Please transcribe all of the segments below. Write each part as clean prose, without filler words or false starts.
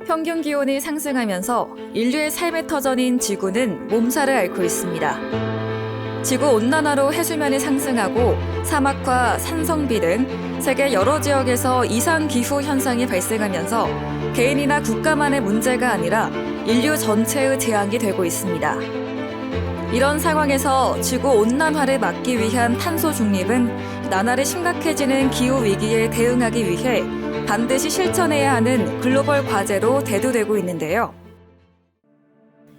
평균 기온이 상승하면서 인류의 삶의 터전인 지구는 몸살을 앓고 있습니다. 지구 온난화로 해수면이 상승하고 사막화, 산성비 등 세계 여러 지역에서 이상 기후 현상이 발생하면서 개인이나 국가만의 문제가 아니라 인류 전체의 재앙이 되고 있습니다. 이런 상황에서 지구 온난화를 막기 위한 탄소 중립은 나날이 심각해지는 기후 위기에 대응하기 위해 반드시 실천해야 하는 글로벌 과제로 대두되고 있는데요.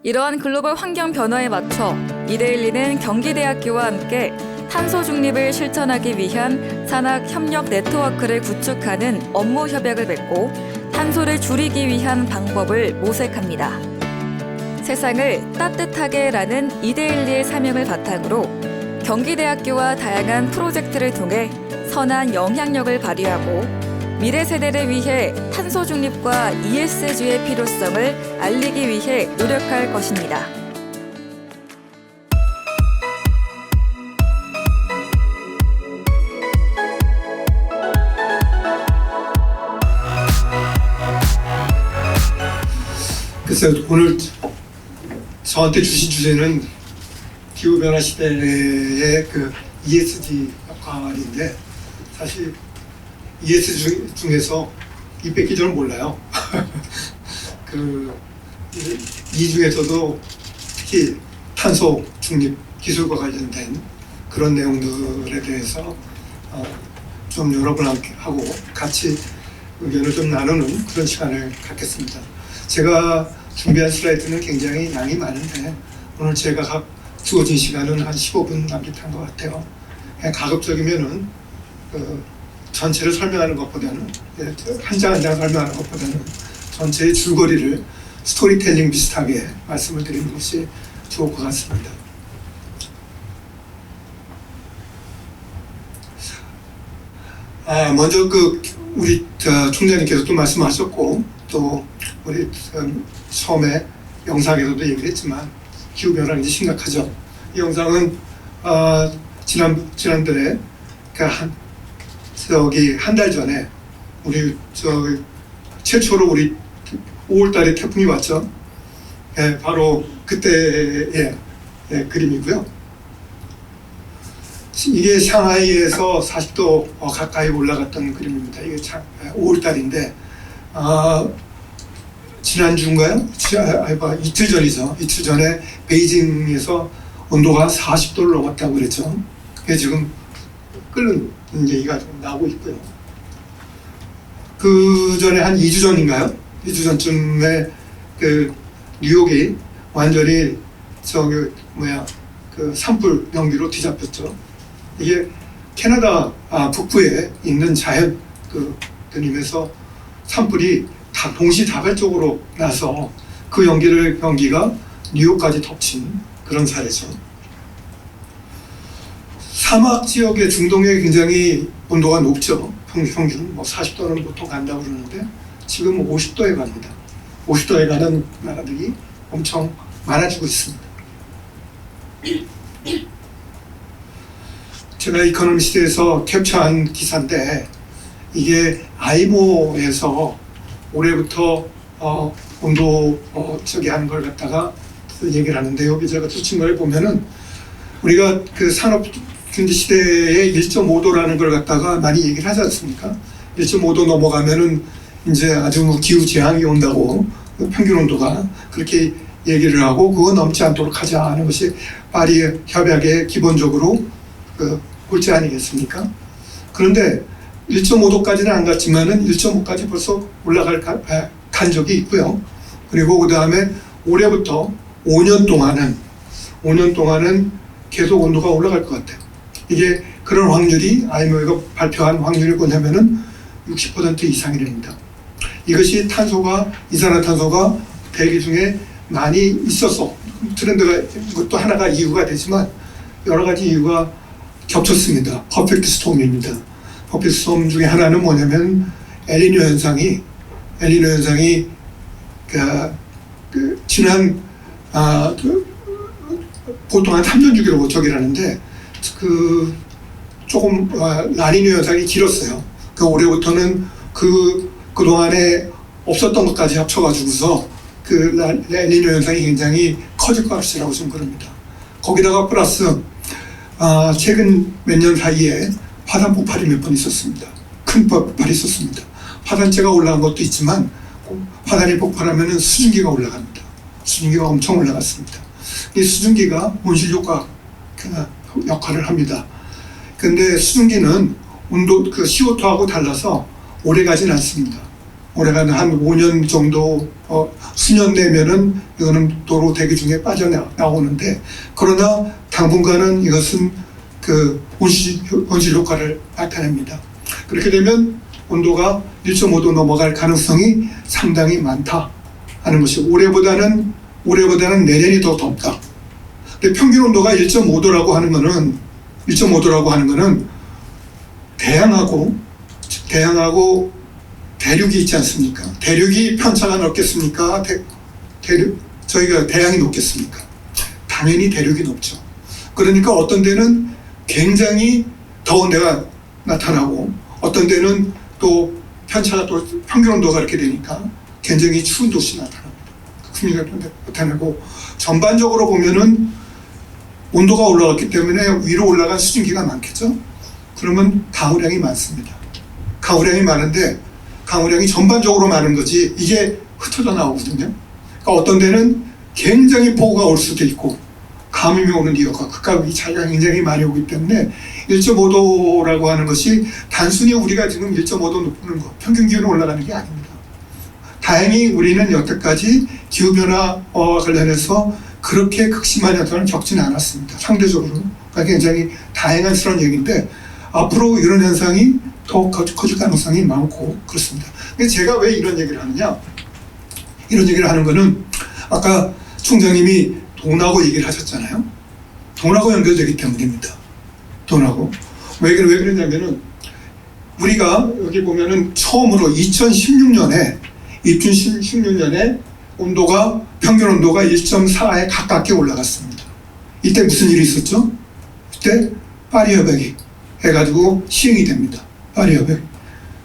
이러한 글로벌 환경 변화에 맞춰 이데일리는 경기대학교와 함께 탄소 중립을 실천하기 위한 산학 협력 네트워크를 구축하는 업무 협약을 맺고 탄소를 줄이기 위한 방법을 모색합니다. 세상을 따뜻하게라는 이데일리의 사명을 바탕으로 경기대학교와 다양한 프로젝트를 통해 선한 영향력을 발휘하고 미래 세대를 위해 탄소 중립과 ESG의 필요성을 알리기 위해 노력할 것입니다. 글쎄요, 오늘 저한테 주신 주제는 기후변화 시대의 그 ESG 역할인데, 사실 ESG 중에서 이 뺏기 저는 몰라요. 이 중에서도 특히 탄소 중립 기술과 관련된 그런 내용들에 대해서 좀 여러분하고 같이 의견을 좀 나누는 그런 시간을 갖겠습니다. 제가 준비한 슬라이드는 굉장히 양이 많은데 오늘 제가 주어진 시간은 한 15분 남짓한 것 같아요. 가급적이면은 전체를 설명하는 것보다는 한 장 한 장 설명하는 것보다는 전체의 줄거리를 스토리텔링 비슷하게 말씀을 드리는 것이 좋을 것 같습니다. 먼저 우리 총장님께서도 말씀하셨고 또 우리 처음에 영상에서도 얘기를 했지만 기후변화는 이제 심각하죠. 이 영상은 지난달에 한 달 전에 우리 최초로 우리 5월달에 태풍이 왔죠. 바로 그때의 그림이고요. 이게 상하이에서 40도 가까이 올라갔던 그림입니다. 이게 5월달인데 지난주인가요? 이틀 전이죠. 이틀 전에 베이징에서 온도가 40도를 넘었다고 그랬죠. 그게 지금 끓는 얘기가 좀 나오고 있고요. 그 전에 한 2주 전인가요? 2주 전쯤에 뉴욕이 완전히 산불 연기로 뒤잡혔죠. 이게 캐나다 북부에 있는 자연 그림에서 산불이 다 동시다발적으로 나서 그 연기가 뉴욕까지 덮친 그런 사례죠. 사막 지역의 중동에 굉장히 온도가 높죠. 평균 40도는 보통 간다고 그러는데 지금 50도에 갑니다. 50도에 가는 나라들이 엄청 많아지고 있습니다. 제가 이코노미스트에서 캡처한 기사인데 이게 아이모에서 올해부터 온도 하는 걸 갖다가 얘기를 하는데 여기 제가 붙인 걸 보면은 우리가 산업 경제 시대에 1.5도라는 걸 갖다가 많이 얘기를 하지 않습니까? 1.5도 넘어가면은 이제 아주 기후 재앙이 온다고 평균 온도가 그렇게 얘기를 하고 그거 넘지 않도록 하자 하는 것이 파리 협약의 기본적으로 골자 아니겠습니까? 그런데 1.5도까지는 안 갔지만은 1.5까지 벌써 간 적이 있고요. 그리고 그 다음에 올해부터 5년 동안은 계속 온도가 올라갈 것 같아요. 이게 그런 확률이 IMO가 발표한 확률이 뭐냐면은 60% 이상이랍니다. 이것이 이산화탄소가 대기 중에 많이 있어서 트렌드가 또 하나가 이유가 되지만 여러 가지 이유가 겹쳤습니다. 퍼펙트 스톰입니다. 퍼펙트 스톰 중에 하나는 뭐냐면 엘니뇨 현상이 지난 보통 한 3년 주기로 저기라는데 조금 라니뇨 현상이 길었어요. 올해부터는 그동안에 없었던 것까지 합쳐가지고서 그 라니뇨 현상이 굉장히 커질 것이라고 좀 그럽니다. 거기다가 플러스 최근 몇 년 사이에 화산 폭발이 몇 번 있었습니다. 큰 폭발이 있었습니다. 화산재가 올라간 것도 있지만 화산이 폭발하면 수증기가 올라갑니다. 수증기가 엄청 올라갔습니다. 이 수증기가 온실 효과 역할을 합니다. 그런데 수증기는 온도 그 CO2하고 달라서 오래 가진 않습니다. 오래가는 한 5년 정도 수년 내면은 이거는 도로 대기 중에 빠져나오는데, 그러나 당분간은 이것은 그 온실 효과를 나타냅니다. 그렇게 되면 온도가 1.5도 넘어갈 가능성이 상당히 많다 하는 것이, 올해보다는 내년이 더 덥다. 근데 평균 온도가 1.5도라고 하는 거는 대양하고 대륙이 있지 않습니까? 대륙이 편차가 넓겠습니까? 저희가 대양이 높겠습니까? 당연히 대륙이 높죠. 그러니까 어떤 데는 굉장히 더운 데가 나타나고, 어떤 데는 또 편차가 또 평균 온도가 이렇게 되니까 굉장히 추운 도시 나타납니다. 나타나고, 전반적으로 보면은 온도가 올라갔기 때문에 위로 올라간 수증기가 많겠죠? 그러면 강우량이 많습니다. 강우량이 많은데, 강우량이 전반적으로 많은 거지 이게 흩어져 나오거든요. 그러니까 어떤 데는 굉장히 폭우가 올 수도 있고, 가뭄이 오는 이유가 극가극이 차이가 굉장히 많이 오기 때문에 1.5도라고 하는 것이 단순히 우리가 지금 1.5도 높은 것, 평균 기온이 올라가는 게 아닙니다. 다행히 우리는 여태까지 기후변화와 관련해서 그렇게 극심한 현상을 겪지는 않았습니다. 상대적으로. 그러니까 굉장히 다행스러운 얘기인데, 앞으로 이런 현상이 더 커질 가능성이 많고 그렇습니다. 근데 제가 왜 이런 얘기를 하느냐? 이런 얘기를 하는 거는 아까 총장님이 돈하고 얘기를 하셨잖아요. 돈하고 연결되기 때문입니다. 돈하고. 왜 그러냐면은 우리가 여기 보면은 처음으로 2016년에 온도가 평균 온도가 1.4에 가깝게 올라갔습니다. 이때 무슨 일이 있었죠? 이때 파리 협약이 해가지고 시행이 됩니다. 파리 협약.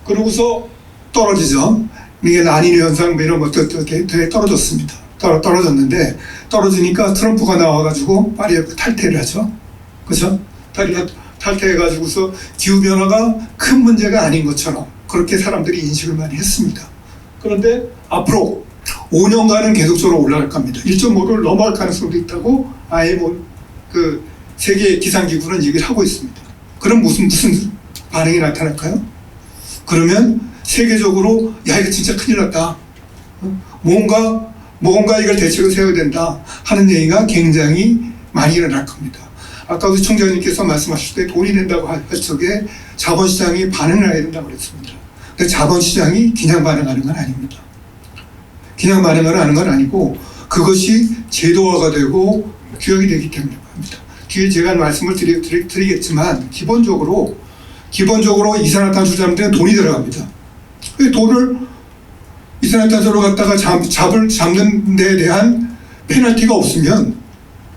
그러고서 떨어지죠. 이게 라니뇨 현상 이런 것도 되게 떨어졌습니다. 떨어졌는데, 떨어지니까 트럼프가 나와가지고 파리 협약 탈퇴를 하죠. 그렇죠? 탈퇴해가지고서 기후변화가 큰 문제가 아닌 것처럼 그렇게 사람들이 인식을 많이 했습니다. 그런데 앞으로 5년간은 계속적으로 올라갈 겁니다. 1.5도를 넘어갈 가능성도 있다고 그 세계 기상기구는 얘기를 하고 있습니다. 그럼 무슨 반응이 나타날까요? 그러면 세계적으로 야, 이거 진짜 큰일 났다. 뭔가 이걸 대책을 세워야 된다 하는 얘기가 굉장히 많이 일어날 겁니다. 아까 우리 총장님께서 말씀하실 때 돈이 된다고 할 적에 자본시장이 반응을 해야 된다고 그랬습니다. 근데 자본시장이 그냥 반응하는 건 아닙니다. 그냥 반응을 하는 건 아니고, 그것이 제도화가 되고 규격이 되기 때문에 합니다. 뒤에 제가 말씀을 드리겠지만, 기본적으로 이산화탄소 잡는 데는 돈이 들어갑니다. 왜 돈을 이산화탄소로 갖다가 잡는 데에 대한 페널티가 없으면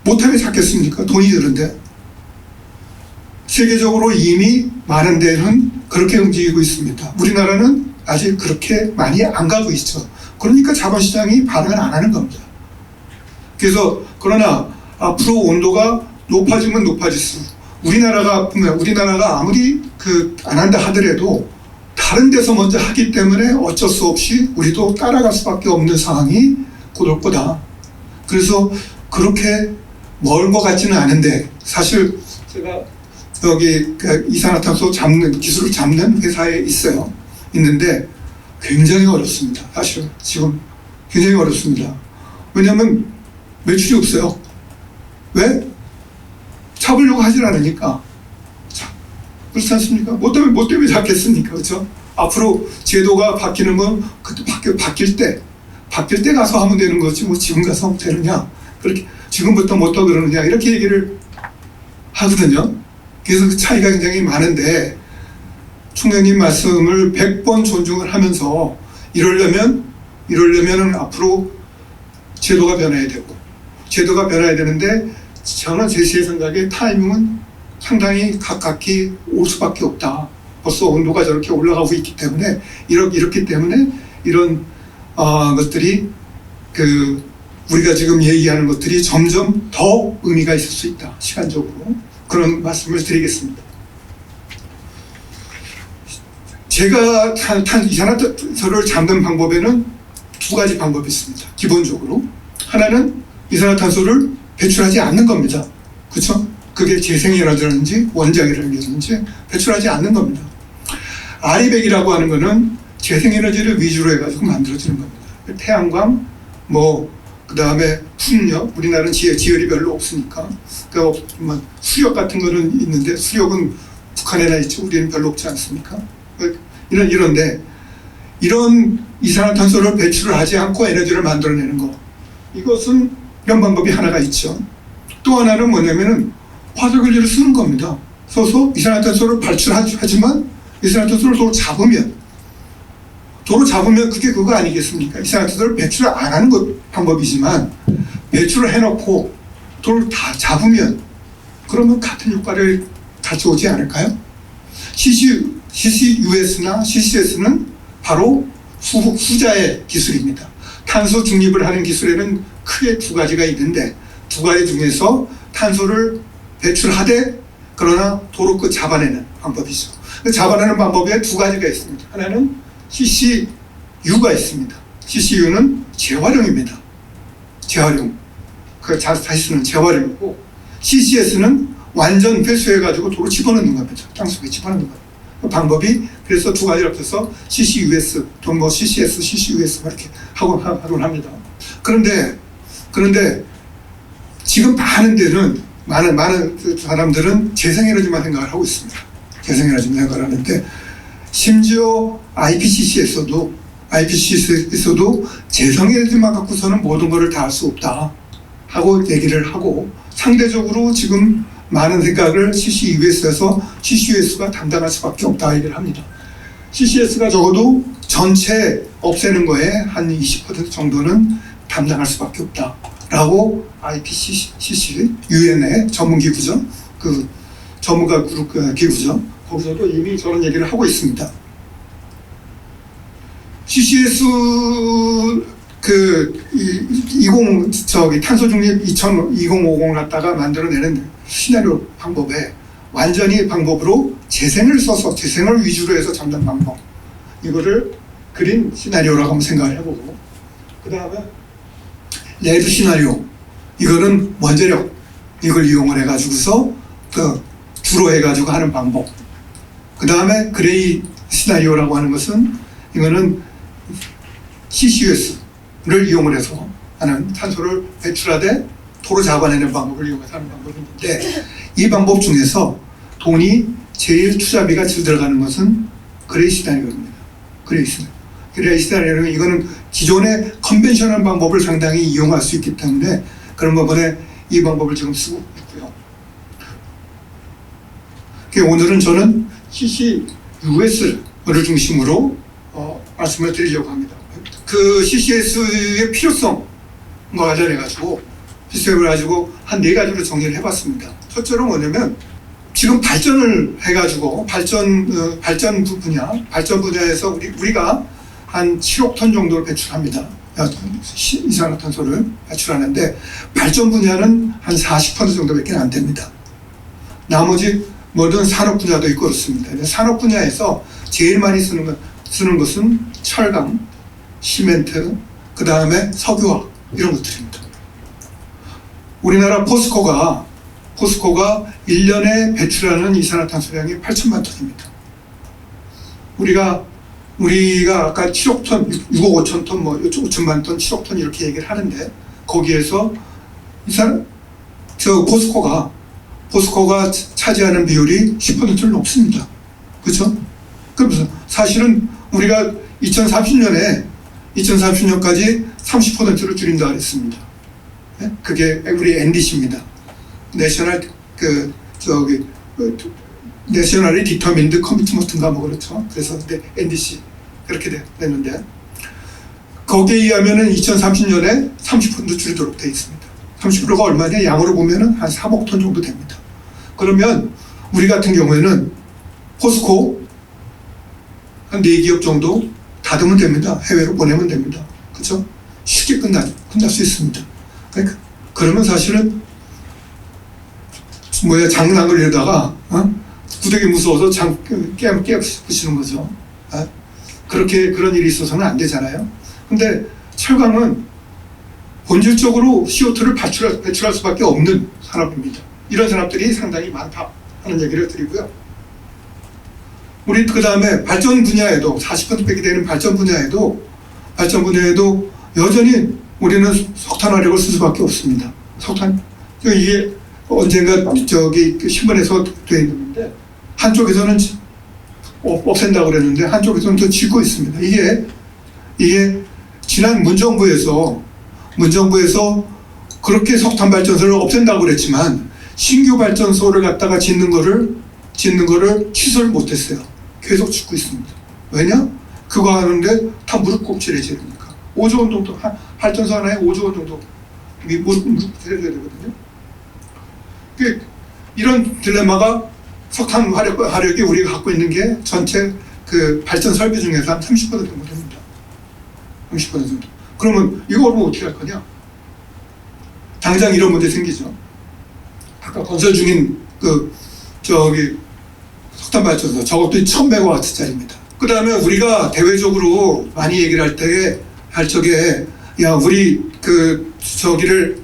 못하게 잡겠습니까? 돈이 드는데. 세계적으로 이미 많은 데는 그렇게 움직이고 있습니다. 우리나라는 아직 그렇게 많이 안 가고 있죠. 그러니까 자본시장이 반응을 안 하는 겁니다. 그래서 그러나 앞으로 온도가 높아지면 높아질수록 우리나라가 아무리 안 한다 하더라도 다른 데서 먼저 하기 때문에 어쩔 수 없이 우리도 따라갈 수밖에 없는 상황이 곧 올 거다. 그래서 그렇게 멀 것 같지는 않은데, 사실 제가 여기 이산화탄소 기술을 잡는 회사에 있는데 굉장히 어렵습니다. 사실 지금 굉장히 어렵습니다. 왜냐하면 매출이 없어요. 왜? 잡으려고 하질 않으니까. 그렇지 않습니까? 뭐 때문에 잡겠습니까? 그렇죠? 앞으로 제도가 바뀌는 건 그때 바뀔 때 가서 하면 되는 거지, 뭐 지금 가서 하면 되느냐, 그렇게 지금부터 못 더 그러느냐, 이렇게 얘기를 하거든요. 그래서 그 차이가 굉장히 많은데, 총장님 말씀을 100번 존중을 하면서 이러려면 앞으로 제도가 변해야 되는데, 저는 제 생각에 타이밍은 상당히 가깝게 올 수밖에 없다. 벌써 온도가 저렇게 올라가고 있기 때문에, 이렇기 때문에 이런 것들이 우리가 지금 얘기하는 것들이 점점 더 의미가 있을 수 있다. 시간적으로. 그런 말씀을 드리겠습니다. 제가 이산화탄소를 잡는 방법에는 두 가지 방법이 있습니다. 기본적으로. 하나는 이산화탄소를 배출하지 않는 겁니다. 그렇죠? 그게 재생에너지라든지 원자력이라든지 배출하지 않는 겁니다. 아리백이라고 하는 거는 재생에너지를 위주로 해가지고 만들어지는 겁니다. 태양광, 그 다음에 풍력, 우리나라는 지열이 별로 없으니까. 수력 같은 거는 있는데, 수력은 북한에나 있죠. 우리는 별로 없지 않습니까? 이런데, 이런 이산화탄소를 배출을 하지 않고 에너지를 만들어내는 거. 이것은 이런 방법이 하나가 있죠. 또 하나는 뭐냐면은 화석연료를 쓰는 겁니다. 써서 이산화탄소를 발출하지만 이산화탄소를 도로 잡으면 그게 그거 아니겠습니까? 이산화탄소를 배출을 안 하는 것 방법이지만 배출을 해놓고 도를 다 잡으면 그러면 같은 효과를 가져오지 않을까요? CCUS나 CCS는 바로 후자의 기술입니다. 탄소 중립을 하는 기술에는 크게 두 가지가 있는데 두 가지 중에서 탄소를 배출하되 그러나 도로 끝 잡아내는 방법이죠. 잡아내는 방법에 두 가지가 있습니다. 하나는 CCU가 있습니다. CCU는 재활용입니다. 재활용. 다시 쓰는 재활용이고 CCS는 완전 회수해가지고 도로 집어넣는 겁니다. 땅속에 집어넣는 겁니다. 그 방법이 그래서 두 가지를 합쳐서 CCUS, 또 CCS, CCUS 이렇게 하곤 합니다. 그런데 지금 많은 사람들은 재생에너지만 생각을 하고 있습니다. 재생에너지만 생각을 하는데 심지어 IPCC에서도 재생에너지만 갖고서는 모든 것을 다 할 수 없다 하고 얘기를 하고 상대적으로 지금 많은 생각을 CCUS에서 CCUS가 담당할 수밖에 없다 얘기를 합니다. CCS가 적어도 전체 없애는 거에 한 20% 정도는 담당할 수밖에 없다라고 IPCC, UN의 전문기구죠. 전문가 그룹 기구죠. 거기서도 이미 저런 얘기를 하고 있습니다. CCS 탄소 중립 2050을 갖다가 만들어내는 시나리오 방법에 완전히 방법으로 재생을 써서 재생을 위주로 해서 잡는 방법 이거를 그린 시나리오라고 한번 생각을 해보고 그 다음에 레드 시나리오 이거는 원자력 이걸 이용을 해가지고서 주로 해가지고 하는 방법 그 다음에 그레이 시나리오라고 하는 것은 이거는 CCUS를 이용을 해서 하는 탄소를 배출하되 도로 잡아내는 방법을 이용해서 하는 방법이 있는데 이 방법 중에서 돈이 제일 투자비가 잘 들어가는 것은 그레이 시나리오입니다. 그레이 시나리오는 이거는 기존의 컨벤셔널 방법을 상당히 이용할 수 있기 때문에 그런 부분에 이 방법을 지금 쓰고 있고요. 오늘은 저는 CCUS를 중심으로 말씀을 드리려고 합니다. 그 CCS의 필요성과 관련해가지고 비슷해를 가지고 한 4가지로 정리를 해봤습니다. 첫째로 뭐냐면 지금 발전을 해가지고 발전 분야에서 우리가 한 7억 톤 정도를 배출합니다. 이산화탄소를 배출하는데 발전 분야는 한 40% 정도밖에 안 됩니다. 나머지 모든 산업 분야도 있고 그렇습니다. 산업 분야에서 제일 많이 쓰는 것은 철강, 시멘트, 그 다음에 석유화학 이런 것들입니다. 우리나라 포스코가 1년에 배출하는 이산화탄소량이 8천만 톤입니다. 우리가 아까 7억 톤, 6억 5천 톤, 5천만 톤, 7억 톤 이렇게 얘기를 하는데 거기에서 포스코가 차지하는 비율이 10%를 넘습니다. 그렇죠? 그러면서 사실은 우리가 2030년까지 30%를 줄인다 그랬습니다. 그게 우리 NDC입니다. 내셔널리 디터민드 커미트먼트인가 그렇죠. 그래서 NDC 그렇게 됐는데 거기에 의하면은 2030년에 30% 줄이도록 되어 있습니다. 30%가 얼마냐? 양으로 보면은 한 3억 톤 정도 됩니다. 그러면 우리 같은 경우에는 포스코 한 4기업 정도 닫으면 됩니다. 해외로 보내면 됩니다. 그렇죠? 쉽게 끝날 수 있습니다. 그러니까 그러면 사실은 장난 걸리다가 구더기 무서워서 깨부시는 거죠. 그렇게 그런 일이 있어서는 안 되잖아요. 근데 철강은 본질적으로 CO2를 배출할 수밖에 없는 산업입니다. 이런 산업들이 상당히 많다 하는 얘기를 드리고요. 우리 그 다음에 발전 분야에도 40%이 되는 발전 분야에도 여전히 우리는 석탄 화력을 쓸 수밖에 없습니다. 석탄 이게 언젠가 신문에서 되어 있는데 한쪽에서는 없앤다고 그랬는데 한쪽에서는 더 짓고 있습니다. 이게 지난 문정부에서 그렇게 석탄 발전소를 없앤다고 그랬지만 신규 발전소를 갖다가 짓는 거를 취소를 못했어요. 계속 짓고 있습니다. 왜냐? 그거 하는데 다 무릎 꿇질해야 되니까. 5조 원 정도, 발전소 하나에 5조 원 정도 무릎 꿇질해야 되거든요. 이런 딜레마가 석탄 화력이 우리가 갖고 있는 게 전체 그 발전 설비 중에서 한 30% 정도 됩니다. 30% 정도. 그러면 이걸 어떻게 할 거냐? 당장 이런 문제 생기죠. 아까 건설 중인 석탄 발전소 저것도 1000메가와트짜리입니다. 그 다음에 우리가 대외적으로 많이 얘기를 할 적에 우리 저기를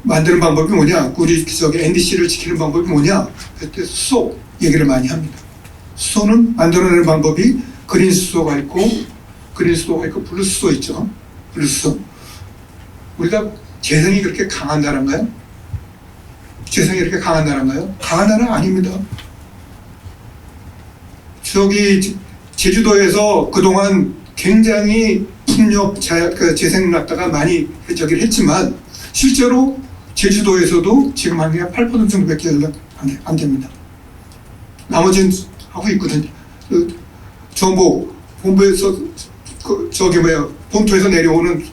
만드는 방법이 뭐냐? 우리 NDC를 지키는 방법이 뭐냐? 그때 수소 얘기를 많이 합니다. 수소는 만들어내는 방법이 그린 수소가 있고 블루 수소 있죠. 블루 수소. 우리가 재생이 그렇게 강한 나라인가요? 강한 나라는 아닙니다. 제주도에서 그동안 굉장히 풍력 재생 놨다가 많이 했지만 실제로 제주도에서도 지금 한 8% 정도밖에 안 됩니다. 나머지는 하고 있거든요. 본부에서 본토에서 내려오는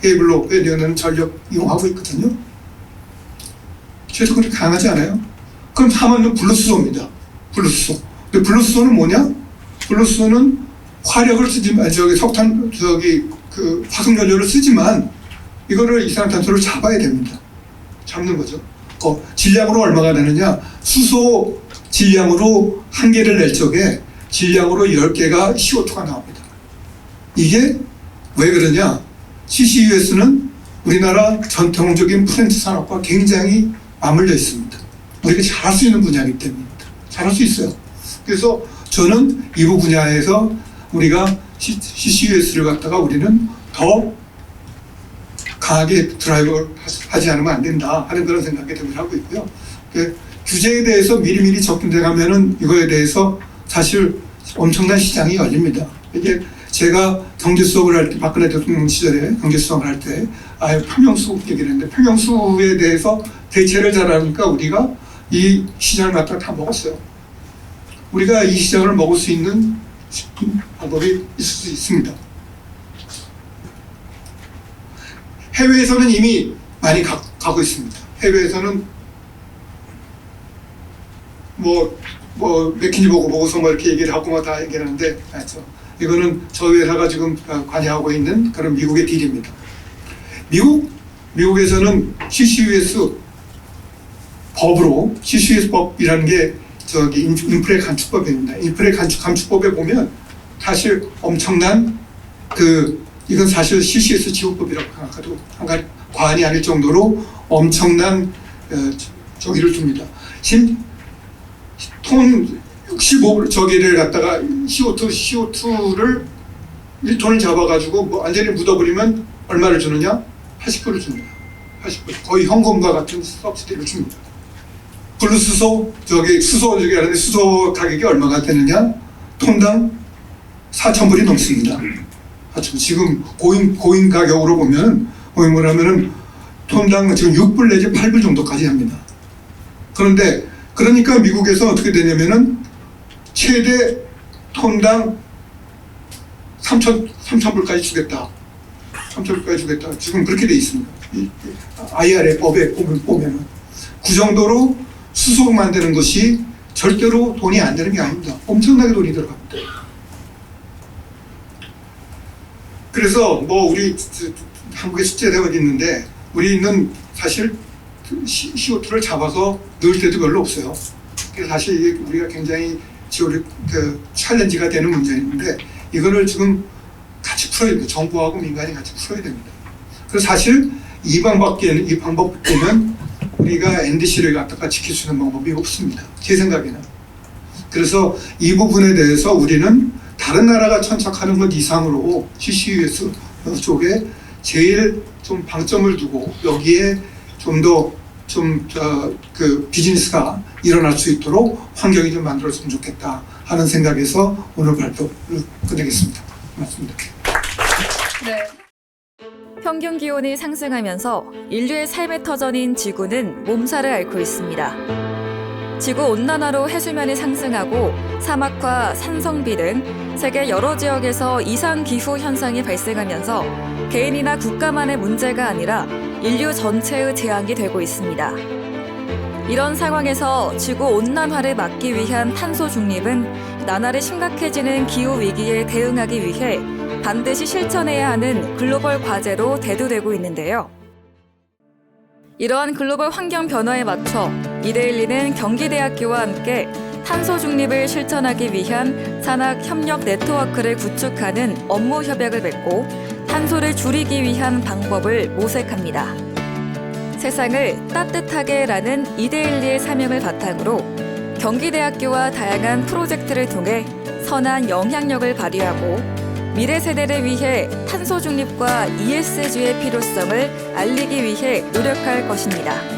케이블로 내려오는 전력 이용하고 있거든요. 최소 그렇게 강하지 않아요? 그럼 하면은 블루수소입니다. 블루수소. 근데 블루수소는 뭐냐? 블루수소는 화력을 쓰지만 석탄 화석연료를 쓰지만 이거를 이산화탄소를 잡아야 됩니다. 잡는 거죠. 질량으로 얼마가 되느냐? 수소 질량으로 1개를 낼 적에 질량으로 10개가 CO2가 나옵니다. 이게 왜 그러냐? CCUS는 우리나라 전통적인 플랜트 산업과 굉장히 맞물려 있습니다. 우리가 잘할 수 있는 분야이기 때문입니다. 잘할 수 있어요. 그래서 저는 이 분야에서 우리가 CCUS를 갖다가 우리는 더 강하게 드라이브 하지 않으면 안 된다 하는 그런 생각에 등을 하고 있고요. 규제에 대해서 미리미리 접근돼 가면은 이거에 대해서 사실 엄청난 시장이 열립니다. 이게 제가 경제 수업을 할 때, 박근혜 대통령 시절에 경제 수업을 할 때 평형수 얘기를 했는데 평형수에 대해서 대체를 잘하니까 우리가 이 시장을 갖다가 다 먹었어요. 우리가 이 시장을 먹을 수 있는 방법이 있을 수 있습니다. 해외에서는 이미 많이 가고 있습니다. 해외에서는 맥킨지 보고서 이렇게 얘기를 하고 다 얘기하는데, 이거는 저희 회사가 지금 관여하고 있는 그런 미국의 딜입니다. 미국에서는 CCUS 법이라는 게 인프레 감축법입니다. 인프레 감축법에 보면 사실 엄청난 이건 사실 CCS 지원법이라고 생각해도 과언이 아닐 정도로 엄청난 저기를 줍니다. 톤 65 저기를 갖다가 CO2를 1톤을 잡아가지고 완전히 묻어버리면 얼마를 주느냐? 80불을 줍니다. 80불. 거의 현금과 같은 서브시디를 줍니다. 블루수소 수소라는데 수소 가격이 얼마가 되느냐? 톤당 4,000불이 넘습니다. 지금 고인 가격으로 보면 뭐라면은 톤당 지금 6불 내지 8불 정도까지 합니다. 그러니까 미국에서 어떻게 되냐면은 최대 톤당 3,000불까지 주겠다. 3,000불까지 주겠다. 지금 그렇게 돼 있습니다. IRA 법에 보면은 그 정도로 수소 만드는 것이 절대로 돈이 안 되는 게 아닙니다. 엄청나게 돈이 들어갑니다. 그래서 뭐 우리 한국에 숙제대원이 있는데 우리는 사실 CO2를 잡아서 넣을 때도 별로 없어요. 그래서 사실 이게 우리가 굉장히 챌린지가 되는 문제인데 이거를 지금 같이 풀어야 됩니다. 정부하고 민간이 같이 풀어야 됩니다. 그래서 사실 이 방법밖에는 우리가 NDC를 갖다가 지킬 수 있는 방법이 없습니다. 제 생각에는. 그래서 이 부분에 대해서 우리는 다른 나라가 천착하는 것 이상으로 CCUS 쪽에 제일 좀 방점을 두고 여기에 좀 더 그 비즈니스가 일어날 수 있도록 환경이 좀 만들어졌으면 좋겠다 하는 생각에서 오늘 발표를 끝내겠습니다. 고맙습니다. 네. 평균 기온이 상승하면서 인류의 삶의 터전인 지구는 몸살을 앓고 있습니다. 지구 온난화로 해수면이 상승하고 사막화, 산성비 등 세계 여러 지역에서 이상 기후 현상이 발생하면서 개인이나 국가만의 문제가 아니라 인류 전체의 재앙이 되고 있습니다. 이런 상황에서 지구 온난화를 막기 위한 탄소 중립은 나날이 심각해지는 기후 위기에 대응하기 위해 반드시 실천해야 하는 글로벌 과제로 대두되고 있는데요. 이러한 글로벌 환경 변화에 맞춰 이데일리는 경기대학교와 함께 탄소 중립을 실천하기 위한 산학 협력 네트워크를 구축하는 업무 협약을 맺고 탄소를 줄이기 위한 방법을 모색합니다. 세상을 따뜻하게라는 이데일리의 사명을 바탕으로 경기대학교와 다양한 프로젝트를 통해 선한 영향력을 발휘하고 미래 세대를 위해 탄소 중립과 ESG의 필요성을 알리기 위해 노력할 것입니다.